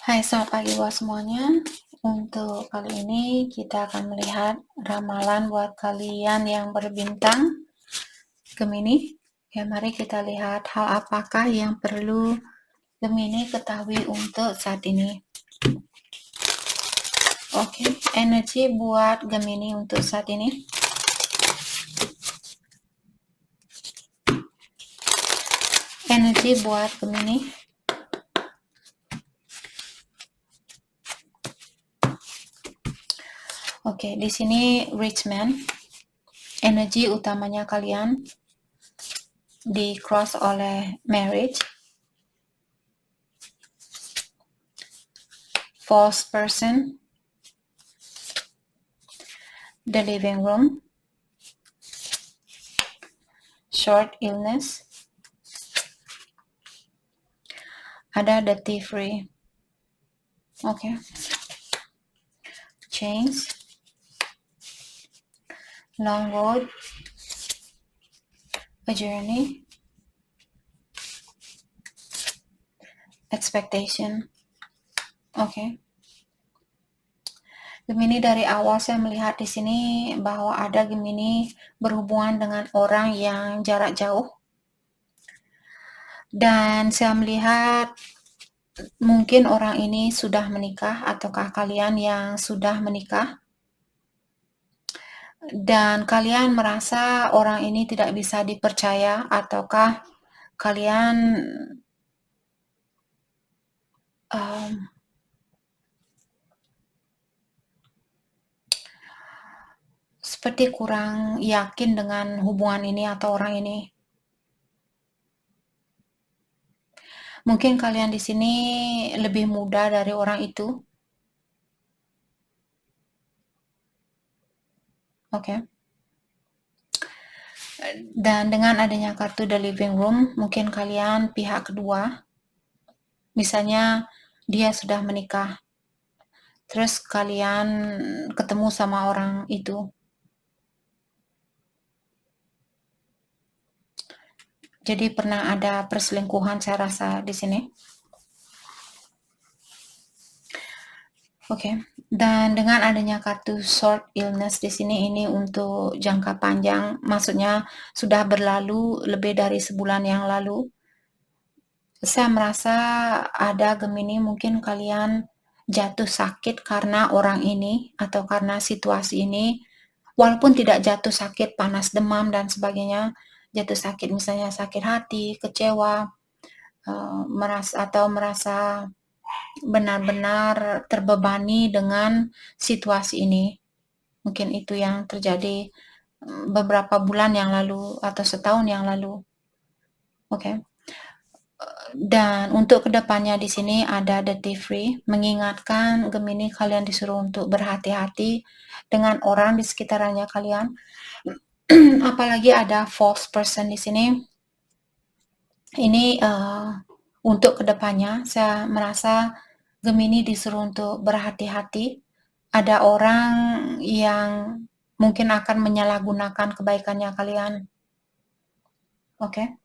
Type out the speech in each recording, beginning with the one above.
Hai, selamat pagi buat semuanya. Untuk kali ini kita akan melihat ramalan buat kalian yang berbintang Gemini. Ya, mari kita lihat hal apakah yang perlu Gemini ketahui untuk saat ini. Oke, energi buat Gemini untuk saat ini. Energi buat Gemini. Oke, di sini Rich Man. Energi utamanya kalian di cross oleh marriage, false person, the living room, short illness, ada the free. Oke. Change, long road, a journey, expectation. Oke. Gemini dari awal saya melihat di sini bahwa ada Gemini berhubungan dengan orang yang jarak jauh. Dan saya melihat mungkin orang ini sudah menikah ataukah kalian yang sudah menikah. Dan kalian merasa orang ini tidak bisa dipercaya ataukah kalian seperti kurang yakin dengan hubungan ini atau orang ini. Mungkin kalian di sini lebih muda dari orang itu. Oke. Dan dengan adanya kartu The Living Room, mungkin kalian pihak kedua, misalnya dia sudah menikah, terus kalian ketemu sama orang itu. Jadi pernah ada perselingkuhan saya rasa di sini. Oke. Dan dengan adanya kartu short illness di sini ini untuk jangka panjang, maksudnya sudah berlalu lebih dari sebulan yang lalu. Saya merasa ada Gemini mungkin kalian jatuh sakit karena orang ini atau karena situasi ini, walaupun tidak jatuh sakit panas demam dan sebagainya, jatuh sakit misalnya sakit hati, kecewa, merasa benar-benar terbebani dengan situasi ini. Mungkin itu yang terjadi beberapa bulan yang lalu atau setahun yang lalu. Oke. Dan untuk kedepannya di sini ada the free, mengingatkan Gemini kalian disuruh untuk berhati-hati dengan orang di sekitarnya kalian. Apalagi ada false person di sini. Ini untuk kedepannya saya merasa Gemini disuruh untuk berhati-hati. Ada orang yang mungkin akan menyalahgunakan kebaikannya kalian. Oke.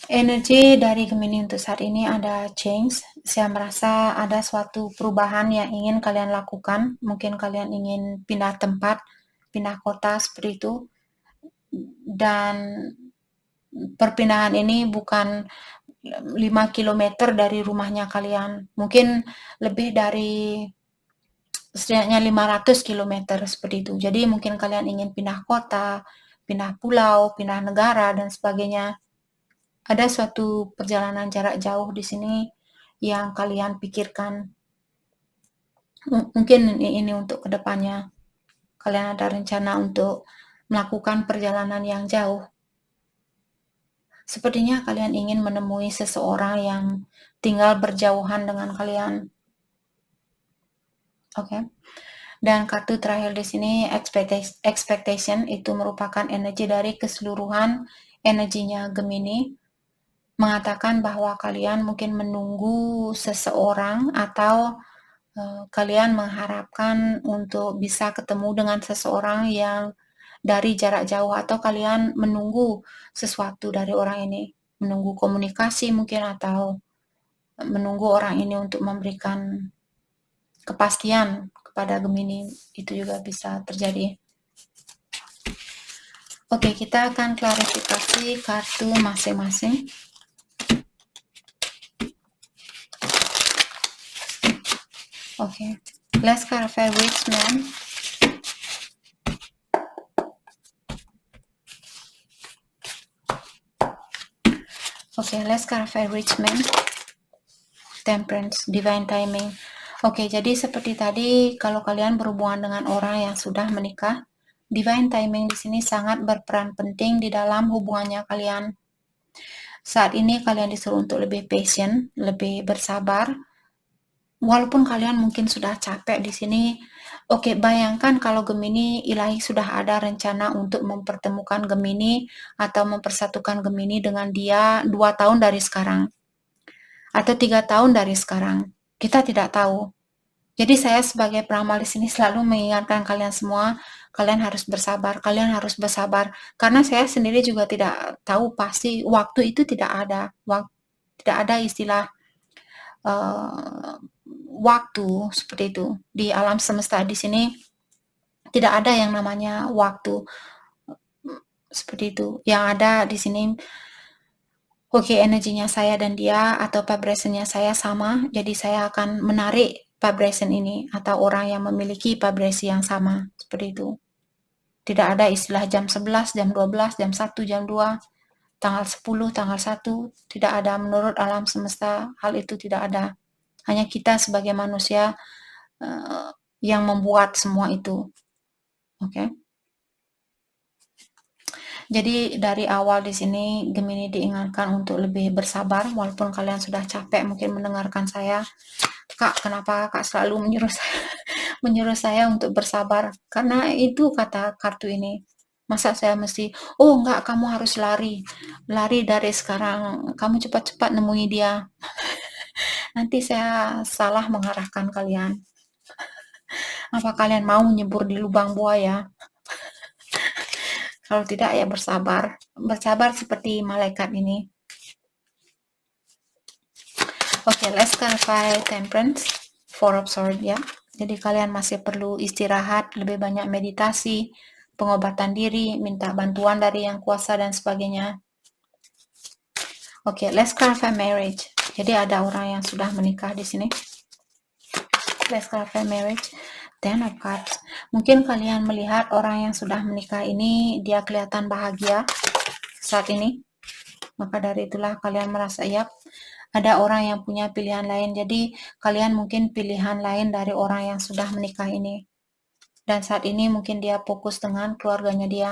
Energi dari Gemini untuk saat ini ada change. Saya merasa ada suatu perubahan yang ingin kalian lakukan. Mungkin kalian ingin pindah tempat, pindah kota seperti itu. Dan perpindahan ini bukan 5 km dari rumahnya kalian. Mungkin lebih dari setidaknya 500 km seperti itu. Jadi mungkin kalian ingin pindah kota, pindah pulau, pindah negara, dan sebagainya. Ada suatu perjalanan jarak jauh di sini yang kalian pikirkan. Mungkin ini untuk kedepannya. Kalian ada rencana untuk melakukan perjalanan yang jauh. Sepertinya kalian ingin menemui seseorang yang tinggal berjauhan dengan kalian. Oke. Dan kartu terakhir di sini expectation itu merupakan energi dari keseluruhan energinya Gemini, mengatakan bahwa kalian mungkin menunggu seseorang atau kalian mengharapkan untuk bisa ketemu dengan seseorang yang dari jarak jauh, atau kalian menunggu sesuatu dari orang ini, menunggu komunikasi mungkin, atau menunggu orang ini untuk memberikan kepastian kepada Gemini, itu juga bisa terjadi. Oke, kita akan klarifikasi kartu masing-masing. Oke, let's clarify which man. Oke, let's clarify which man. Temperance, divine timing. Oke, jadi seperti tadi, kalau kalian berhubungan dengan orang yang sudah menikah, divine timing di sini sangat berperan penting di dalam hubungannya kalian. Saat ini kalian disuruh untuk lebih patient, lebih bersabar. Walaupun kalian mungkin sudah capek di sini, oke, bayangkan kalau Gemini, ilahi sudah ada rencana untuk mempertemukan Gemini atau mempersatukan Gemini dengan dia 2 tahun dari sekarang. Atau 3 tahun dari sekarang. Kita tidak tahu. Jadi saya sebagai peramal di sini selalu mengingatkan kalian semua, kalian harus bersabar, kalian harus bersabar. Karena saya sendiri juga tidak tahu pasti, waktu itu tidak ada. Tidak ada istilah waktu seperti itu. Di alam semesta di sini tidak ada yang namanya waktu seperti itu. Yang ada di sini, oke, energinya saya dan dia atau vibrasinya saya sama, jadi saya akan menarik vibration ini atau orang yang memiliki vibrasi yang sama, seperti itu. Tidak ada istilah jam 11, jam 12, jam 1, jam 2, tanggal 10, tanggal 1, tidak ada. Menurut alam semesta, hal itu tidak ada. Hanya kita sebagai manusia yang membuat semua itu. Oke. Jadi dari awal di sini Gemini diingatkan untuk lebih bersabar walaupun kalian sudah capek mungkin mendengarkan saya. Kak, kenapa Kak selalu menyuruh saya untuk bersabar? Karena itu kata kartu ini. Masa saya mesti, oh enggak, kamu harus lari. Lari dari sekarang. Kamu cepat-cepat nemui dia. Nanti saya salah mengarahkan kalian. Apa kalian mau nyebur di lubang buaya? Kalau tidak ya bersabar. Bersabar seperti malaikat ini. Oke, let's clarify temperance. Four of Swords ya. Jadi kalian masih perlu istirahat, lebih banyak meditasi, pengobatan diri, minta bantuan dari yang kuasa dan sebagainya. Oke, let's clarify marriage. Jadi ada orang yang sudah menikah di sini. Let's clarify marriage. Ten of Cups. Mungkin kalian melihat orang yang sudah menikah ini, dia kelihatan bahagia saat ini. Maka dari itulah kalian merasa, yap, ada orang yang punya pilihan lain. Jadi kalian mungkin pilihan lain dari orang yang sudah menikah ini. Dan saat ini mungkin dia fokus dengan keluarganya dia.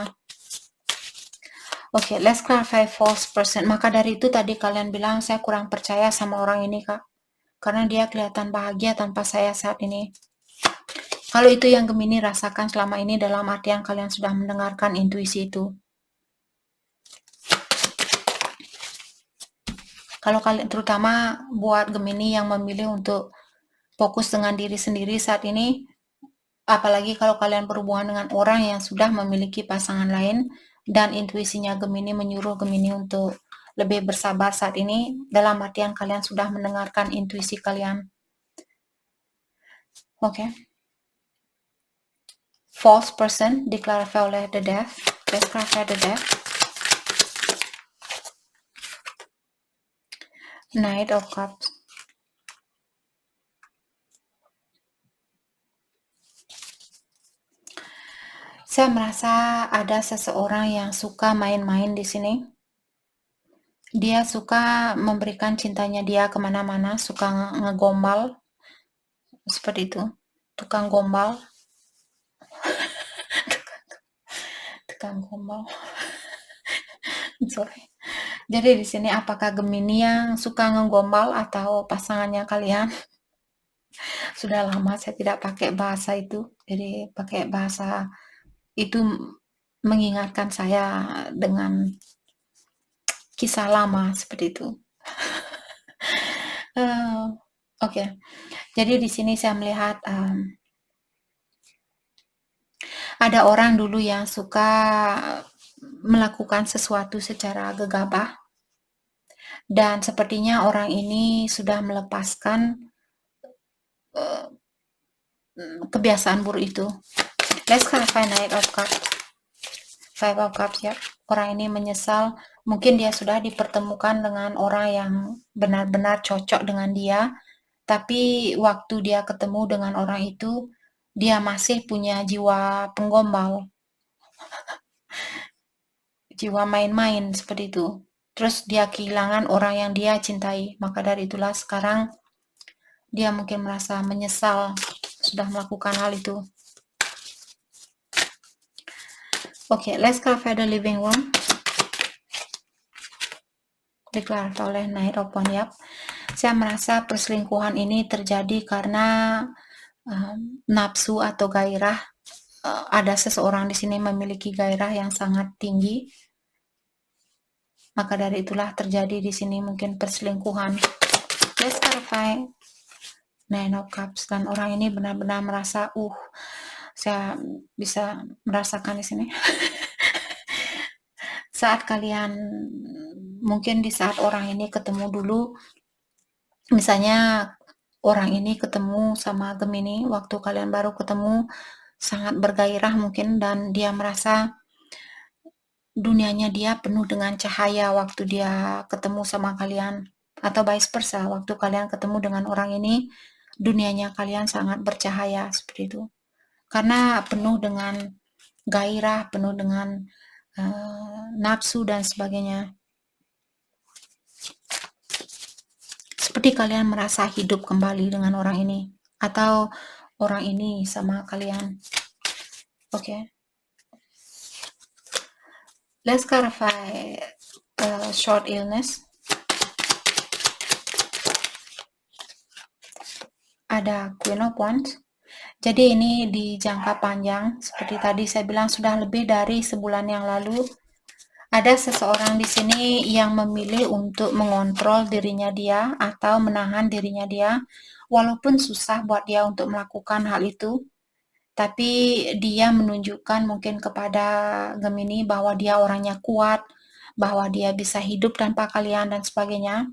Oke, let's clarify false person. Maka dari itu tadi kalian bilang saya kurang percaya sama orang ini, Kak. Karena dia kelihatan bahagia tanpa saya saat ini. Kalau itu yang Gemini rasakan selama ini dalam artian kalian sudah mendengarkan intuisi itu. Kalau kalian, terutama buat Gemini yang memilih untuk fokus dengan diri sendiri saat ini, apalagi kalau kalian berhubungan dengan orang yang sudah memiliki pasangan lain, dan intuisinya Gemini menyuruh Gemini untuk lebih bersabar saat ini, dalam artian kalian sudah mendengarkan intuisi kalian. Oke. False person diklarify oleh the Death. Let's clarify the Death. Knight of Cups. Saya merasa ada seseorang yang suka main-main di sini. Dia suka memberikan cintanya dia kemana-mana, suka ngegombal, seperti itu. Tukang gombal. Tukang gombal. Sorry. Jadi di sini apakah Gemini yang suka ngegombal atau pasangannya kalian? Sudah lama saya tidak pakai bahasa itu. Jadi pakai bahasa itu mengingatkan saya dengan kisah lama seperti itu. Oke. Jadi di sini saya melihat ada orang dulu yang suka melakukan sesuatu secara gegabah. dan sepertinya orang ini sudah melepaskan kebiasaan buruk itu. Let's clarify Knight of Cups. Five of Cups ya. Orang ini menyesal, mungkin dia sudah dipertemukan dengan orang yang benar-benar cocok dengan dia, tapi waktu dia ketemu dengan orang itu, dia masih punya jiwa penggombal, jiwa main-main seperti itu. Terus dia kehilangan orang yang dia cintai, maka dari itulah sekarang dia mungkin merasa menyesal sudah melakukan hal itu. Oke, let's clarify the living room. Diklarasi oleh Knight of Wands ya. Saya merasa perselingkuhan ini terjadi karena nafsu atau gairah. Ada seseorang di sini memiliki gairah yang sangat tinggi. Maka dari itulah terjadi di sini mungkin perselingkuhan. Let's clarify Nine of Cups, dan orang ini benar-benar merasa, saya bisa merasakan di sini. Saat kalian, mungkin di saat orang ini ketemu dulu, misalnya orang ini ketemu sama Gemini, waktu kalian baru ketemu, sangat bergairah mungkin, dan dia merasa dunianya dia penuh dengan cahaya waktu dia ketemu sama kalian, atau vice versa, waktu kalian ketemu dengan orang ini, dunianya kalian sangat bercahaya, seperti itu. Karena penuh dengan gairah, penuh dengan nafsu dan sebagainya. Seperti kalian merasa hidup kembali dengan orang ini, atau orang ini sama kalian. Oke. Let's clarify short illness. Ada Queen of Wands. Jadi ini di jangka panjang, seperti tadi saya bilang sudah lebih dari sebulan yang lalu. Ada seseorang di sini yang memilih untuk mengontrol dirinya dia atau menahan dirinya dia, walaupun susah buat dia untuk melakukan hal itu, tapi dia menunjukkan mungkin kepada Gemini bahwa dia orangnya kuat, bahwa dia bisa hidup tanpa kalian dan sebagainya.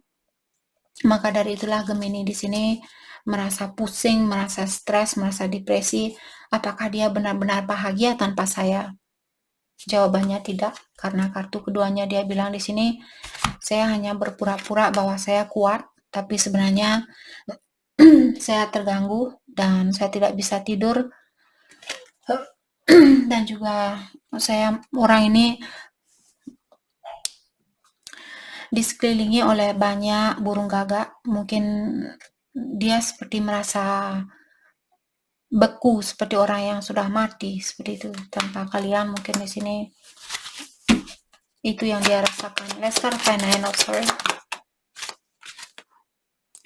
Maka dari itulah Gemini di sini merasa pusing, merasa stres, merasa depresi. Apakah dia benar-benar bahagia tanpa saya? Jawabannya tidak, karena kartu keduanya dia bilang di sini, saya hanya berpura-pura bahwa saya kuat, tapi sebenarnya saya terganggu dan saya tidak bisa tidur. Dan juga orang ini disekelilingi oleh banyak burung gagak. Mungkin dia seperti merasa beku, seperti orang yang sudah mati, seperti itu. Tanpa kalian mungkin di sini itu yang dia rasakan. Let's clarify Nine of Swords.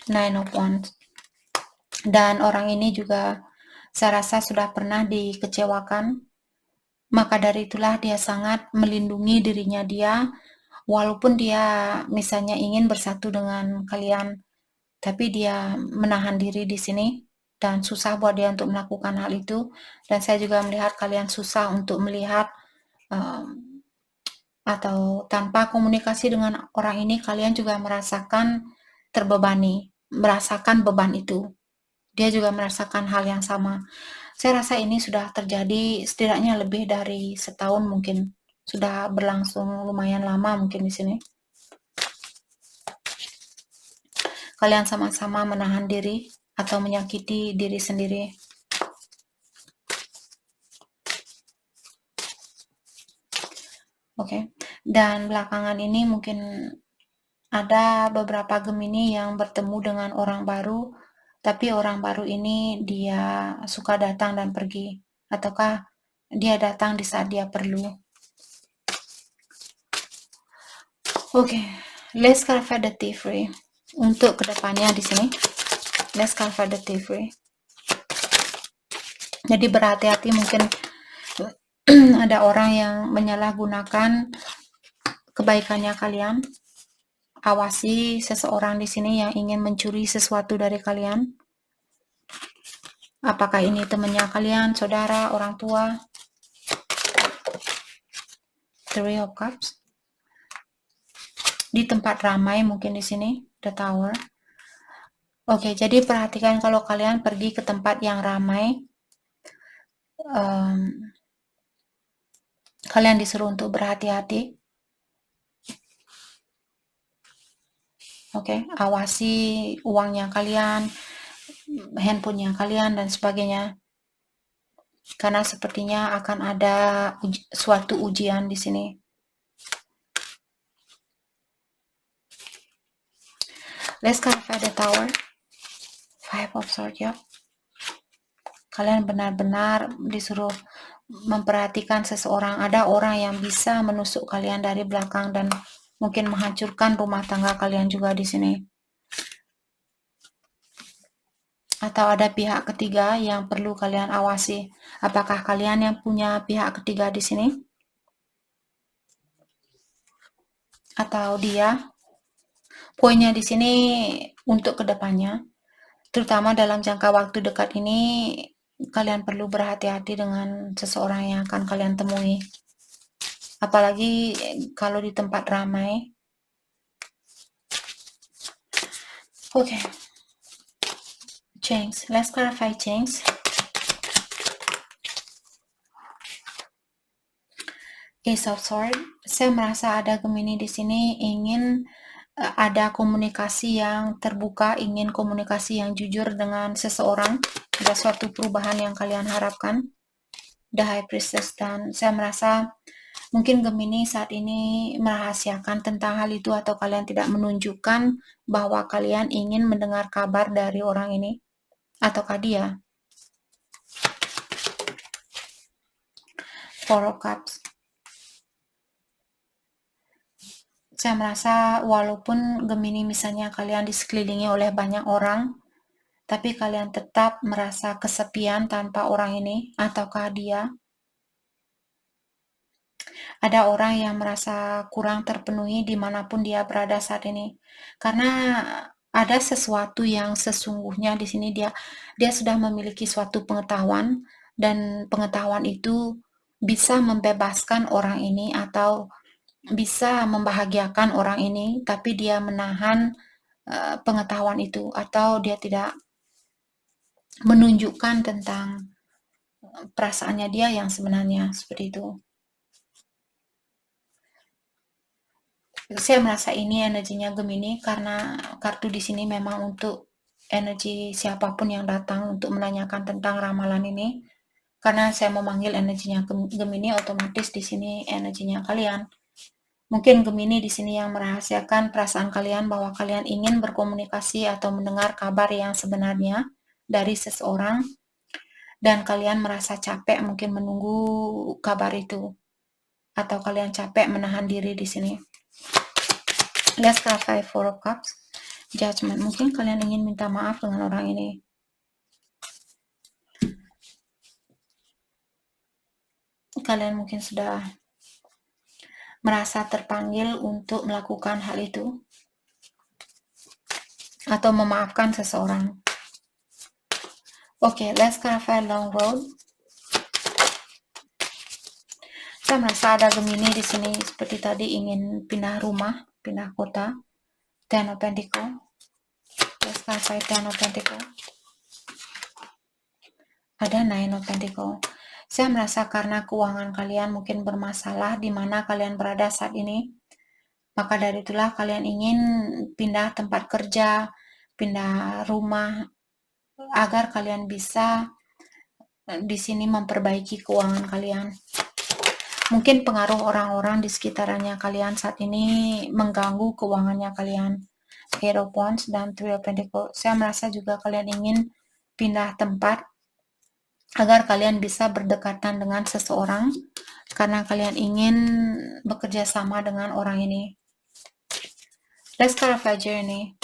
Nine of Wands. Dan orang ini juga saya rasa sudah pernah dikecewakan. Maka dari itulah dia sangat melindungi dirinya dia, walaupun dia misalnya ingin bersatu dengan kalian, tapi dia menahan diri di sini dan susah buat dia untuk melakukan hal itu. Dan saya juga melihat kalian susah untuk melihat atau tanpa komunikasi dengan orang ini, kalian juga merasakan terbebani, merasakan beban itu. Dia juga merasakan hal yang sama. Saya rasa ini sudah terjadi setidaknya lebih dari setahun mungkin. Sudah berlangsung lumayan lama mungkin di sini. Kalian sama-sama menahan diri atau menyakiti diri sendiri. Oke. Dan belakangan ini mungkin ada beberapa Gemini yang bertemu dengan orang baru, tapi orang baru ini dia suka datang dan pergi, ataukah dia datang di saat dia perlu. Oke, let's clarify the Thievery. Untuk kedepannya di sini, let's clarify the Thievery. Jadi berhati-hati, mungkin ada orang yang menyalahgunakan kebaikannya kalian. Awasi seseorang di sini yang ingin mencuri sesuatu dari kalian. Apakah ini temannya kalian, saudara, orang tua? Three of Cups. di tempat ramai, mungkin di sini the tower. Oke, jadi perhatikan kalau kalian pergi ke tempat yang ramai, kalian disuruh untuk berhati-hati. Oke, awasi uangnya kalian, handphonenya kalian, dan sebagainya. Karena sepertinya akan ada suatu ujian di sini. Let's clarify the tower. Five of Swords, ya. Kalian benar-benar disuruh memperhatikan seseorang. Ada orang yang bisa menusuk kalian dari belakang dan mungkin menghancurkan rumah tangga kalian juga di sini. Atau ada pihak ketiga yang perlu kalian awasi. Apakah kalian yang punya pihak ketiga di sini? Atau dia? Poinnya di sini untuk kedepannya, terutama dalam jangka waktu dekat ini, kalian perlu berhati-hati dengan seseorang yang akan kalian temui. Apalagi kalau di tempat ramai. Oke. Change. Let's clarify change. Ace of Swords. Saya merasa ada Gemini di sini ingin ada komunikasi yang terbuka, ingin komunikasi yang jujur dengan seseorang. Ada suatu perubahan yang kalian harapkan. The High Priestess, dan saya merasa mungkin Gemini saat ini merahasiakan tentang hal itu, atau kalian tidak menunjukkan bahwa kalian ingin mendengar kabar dari orang ini, ataukah dia? Four of Cups. Saya merasa walaupun Gemini misalnya kalian disekelilingi oleh banyak orang, tapi kalian tetap merasa kesepian tanpa orang ini, ataukah dia? Ada orang yang merasa kurang terpenuhi dimanapun dia berada saat ini, karena ada sesuatu yang sesungguhnya di sini dia sudah memiliki suatu pengetahuan, dan pengetahuan itu bisa membebaskan orang ini atau bisa membahagiakan orang ini, tapi dia menahan pengetahuan itu, atau dia tidak menunjukkan tentang perasaannya dia yang sebenarnya, seperti itu. Saya merasa ini energinya Gemini, karena kartu di sini memang untuk energi siapapun yang datang untuk menanyakan tentang ramalan ini. Karena saya memanggil energinya Gemini, otomatis di sini energinya kalian. Mungkin Gemini di sini yang merahasiakan perasaan kalian bahwa kalian ingin berkomunikasi atau mendengar kabar yang sebenarnya dari seseorang, dan kalian merasa capek mungkin menunggu kabar itu, atau kalian capek menahan diri di sini. Let's clarify Four of Cups. Judgment. Mungkin kalian ingin minta maaf dengan orang ini. Kalian mungkin sudah merasa terpanggil untuk melakukan hal itu, atau memaafkan seseorang. Oke, let's clarify Long Road. Saya merasa ada Gemini di sini seperti tadi ingin pindah rumah, pindah kota. Ten of Pentacles. Let's clarify Ten of Pentacles. Ada Nine of Pentacles. Saya merasa karena keuangan kalian mungkin bermasalah di mana kalian berada saat ini, maka dari itulah kalian ingin pindah tempat kerja, pindah rumah, agar kalian bisa di sini memperbaiki keuangan kalian. Mungkin pengaruh orang-orang di sekitarannya kalian saat ini mengganggu keuangannya kalian. Eight of Wands dan Three of Pentacles. Saya merasa juga kalian ingin pindah tempat agar kalian bisa berdekatan dengan seseorang, karena kalian ingin bekerja sama dengan orang ini. Let's clarify journey.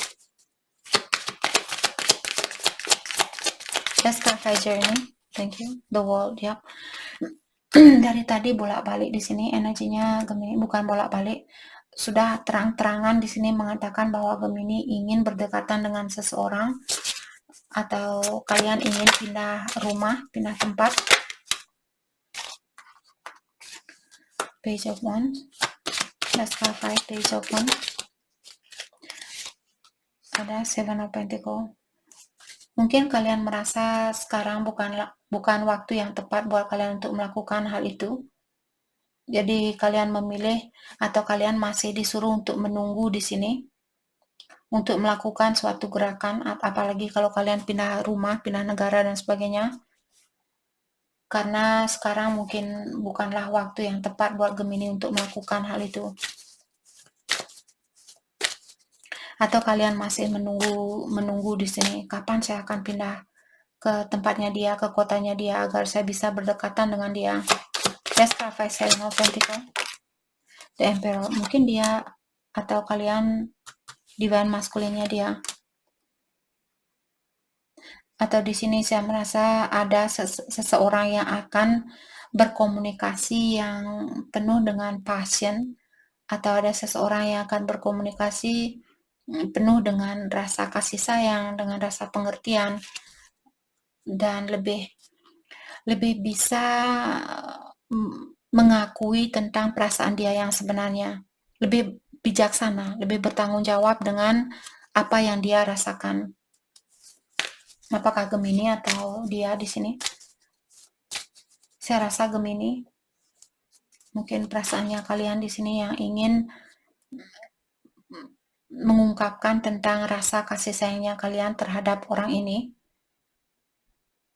Let's clarify journey. Thank you. The world, ya. Dari tadi bolak-balik di sini energinya Gemini, bukan bolak-balik, sudah terang-terangan di sini mengatakan bahwa Gemini ingin berdekatan dengan seseorang, atau kalian ingin pindah rumah, pindah tempat. Page of Wands. Let's clarify Page of Wands. Ada Seven of Pentacles. Mungkin kalian merasa sekarang bukan waktu yang tepat buat kalian untuk melakukan hal itu. Jadi kalian memilih atau kalian masih disuruh untuk menunggu di sini untuk melakukan suatu gerakan, apalagi kalau kalian pindah rumah, pindah negara dan sebagainya. Karena sekarang mungkin bukanlah waktu yang tepat buat Gemini untuk melakukan hal itu. Atau kalian masih menunggu di sini, kapan saya akan pindah ke tempatnya dia, ke kotanya dia, agar saya bisa berdekatan dengan dia. Let's clarify Seven of Pentacles. The Emperor, mungkin dia atau kalian divine masculine-nya dia. Atau di sini saya merasa ada seseorang yang akan berkomunikasi yang penuh dengan passion, atau ada seseorang yang akan berkomunikasi penuh dengan rasa kasih sayang, dengan rasa pengertian, dan lebih bisa mengakui tentang perasaan dia yang sebenarnya, lebih bijaksana, lebih bertanggung jawab dengan apa yang dia rasakan. Apakah Gemini atau dia di sini? Saya rasa Gemini. Mungkin perasaannya kalian di sini yang ingin mengungkapkan tentang rasa kasih sayangnya kalian terhadap orang ini.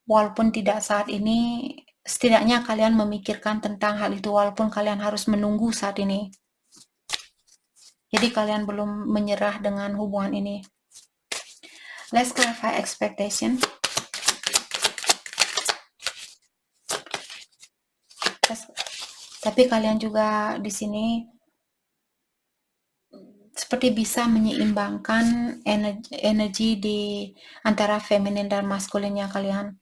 Walaupun tidak saat ini, setidaknya kalian memikirkan tentang hal itu walaupun kalian harus menunggu saat ini. Jadi kalian belum menyerah dengan hubungan ini. Let's clarify expectation. Tapi kalian juga di sini seperti bisa menyeimbangkan energi di antara feminin dan maskulinnya kalian.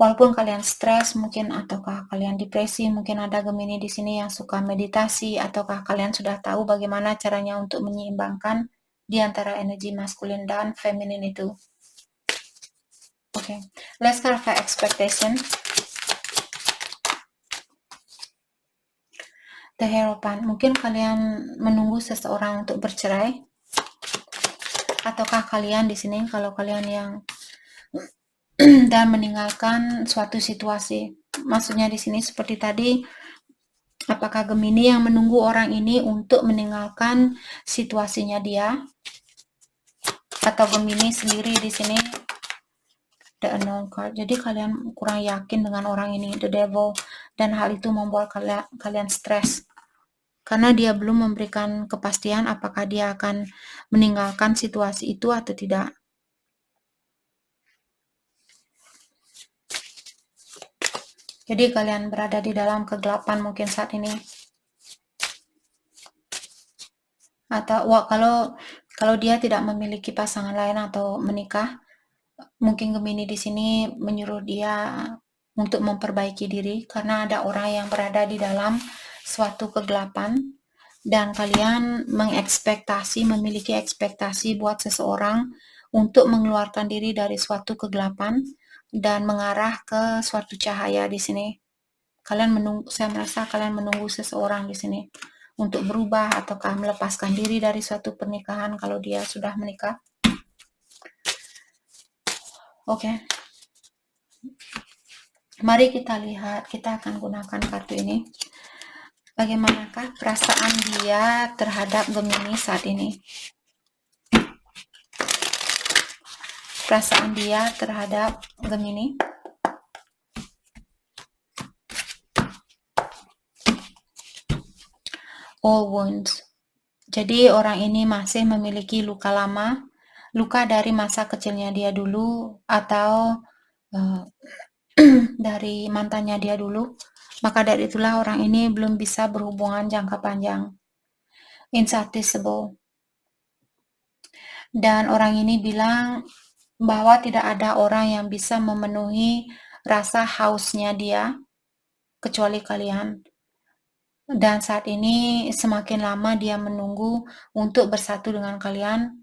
Walaupun kalian stres mungkin, ataukah kalian depresi, mungkin ada Gemini di sini yang suka meditasi, ataukah kalian sudah tahu bagaimana caranya untuk menyeimbangkan di antara energi maskulin dan feminin itu. Okay, let's clarify expectation. The Hierophant, mungkin kalian menunggu seseorang untuk bercerai, ataukah kalian di sini kalau kalian yang dan meninggalkan suatu situasi. Maksudnya di sini seperti tadi, apakah Gemini yang menunggu orang ini untuk meninggalkan situasinya dia, atau Gemini sendiri di sini The Unknown card. Jadi kalian kurang yakin dengan orang ini, The Devil, dan hal itu membuat kalian stres karena dia belum memberikan kepastian apakah dia akan meninggalkan situasi itu atau tidak. Jadi kalian berada di dalam kegelapan mungkin saat ini. Atau kalau dia tidak memiliki pasangan lain atau menikah, mungkin Gemini di sini menyuruh dia untuk memperbaiki diri karena ada orang yang berada di dalam suatu kegelapan dan kalian memiliki ekspektasi buat seseorang untuk mengeluarkan diri dari suatu kegelapan dan mengarah ke suatu cahaya di sini. Saya merasa kalian menunggu seseorang di sini untuk berubah ataukah melepaskan diri dari suatu pernikahan kalau dia sudah menikah. Oke. Mari kita lihat, kita akan gunakan kartu ini. Bagaimanakah perasaan dia terhadap Gemini saat ini? Perasaan dia terhadap Gemini. All wounds. Jadi orang ini masih memiliki luka lama, luka dari masa kecilnya dia dulu, atau dari mantannya dia dulu. Maka dari itulah orang ini belum bisa berhubungan jangka panjang. Insatisfiable. Dan orang ini bilang bahwa tidak ada orang yang bisa memenuhi rasa hausnya dia kecuali kalian. Dan saat ini semakin lama dia menunggu untuk bersatu dengan kalian,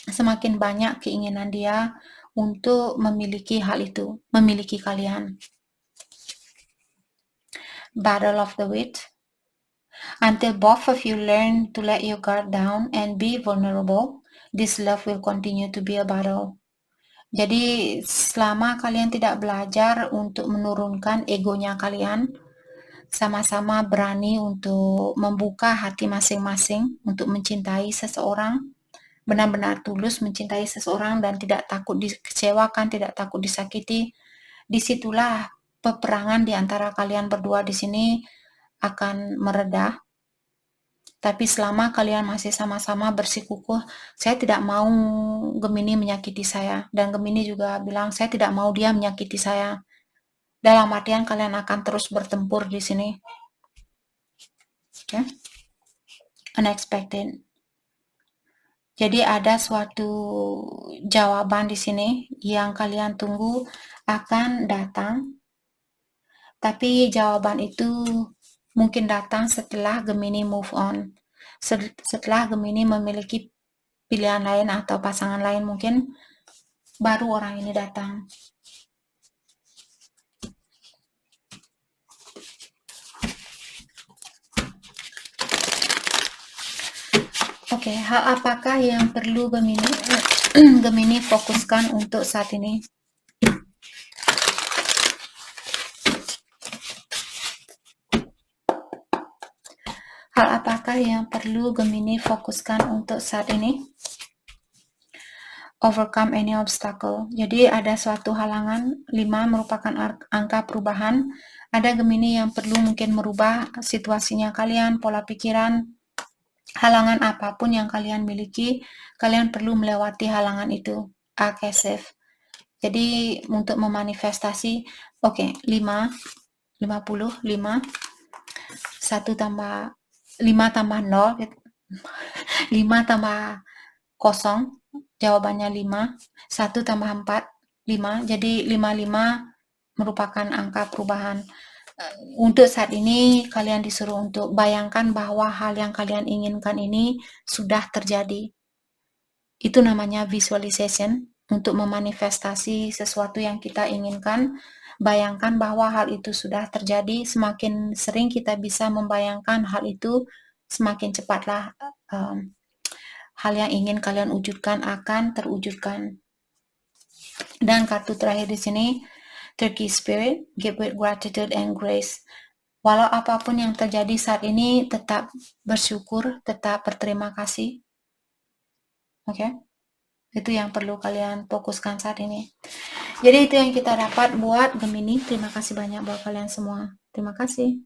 semakin banyak keinginan dia untuk memiliki hal itu, memiliki kalian. Battle of the Wit. Until both of you learn to let your guard down and be vulnerable, this love will continue to be a battle. Jadi selama kalian tidak belajar untuk menurunkan egonya kalian, sama-sama berani untuk membuka hati masing-masing untuk mencintai seseorang, benar-benar tulus mencintai seseorang dan tidak takut dikecewakan, tidak takut disakiti, disitulah peperangan di antara kalian berdua di sini akan mereda. Tapi selama kalian masih sama-sama bersikukuh, saya tidak mau Gemini menyakiti saya. Dan Gemini juga bilang, saya tidak mau dia menyakiti saya. Dalam artian kalian akan terus bertempur di sini. Okay? Unexpected. Jadi ada suatu jawaban di sini yang kalian tunggu akan datang. Tapi jawaban itu mungkin datang setelah Gemini move on. Setelah Gemini memiliki pilihan lain atau pasangan lain, mungkin baru orang ini datang. Oke, hal apakah yang perlu Gemini fokuskan untuk saat ini? Hal apakah yang perlu Gemini fokuskan untuk saat ini? Overcome any obstacle. Jadi ada suatu halangan, 5 merupakan angka perubahan. Ada Gemini yang perlu mungkin merubah situasinya kalian, pola pikiran, halangan apapun yang kalian miliki, kalian perlu melewati halangan itu. Agresif. Jadi untuk memanifestasi, oke, 5, 50, 5, 1 tambah 5 tambah 0, 5 tambah 0, jawabannya 5, 1 tambah 4, 5, jadi 55 merupakan angka perubahan. Untuk saat ini kalian disuruh untuk bayangkan bahwa hal yang kalian inginkan ini sudah terjadi. Itu namanya visualization, untuk memanifestasi sesuatu yang kita inginkan. Bayangkan bahwa hal itu sudah terjadi. Semakin sering kita bisa membayangkan hal itu, semakin cepatlah hal yang ingin kalian wujudkan akan terwujudkan. Dan kartu terakhir di sini, Turkey Spirit, give with gratitude and grace. Walau apapun yang terjadi saat ini, tetap bersyukur, tetap berterima kasih. Oke? Itu yang perlu kalian fokuskan saat ini. Jadi itu yang kita dapat buat Gemini. Terima kasih banyak buat kalian semua. Terima kasih.